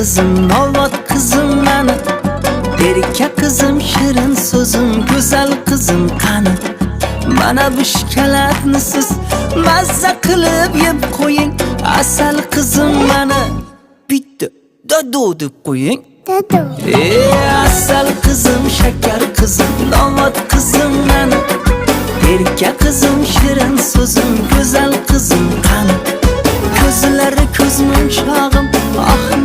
kızım, novat kızım mani. Erkak kızım, shirin so'zim, go'zal kızım qani. Mana bu shokoladni siz mazza qilib yeb qo'ying. Asal kızım mani. Bitta dado deb qo'ying. Dado. Asal kızım, şeker kızım, novat kızım mani. Erkak kızım, shirin so'zim, go'zal kızım qani. Ko'zlari ko'z munchog'im, ah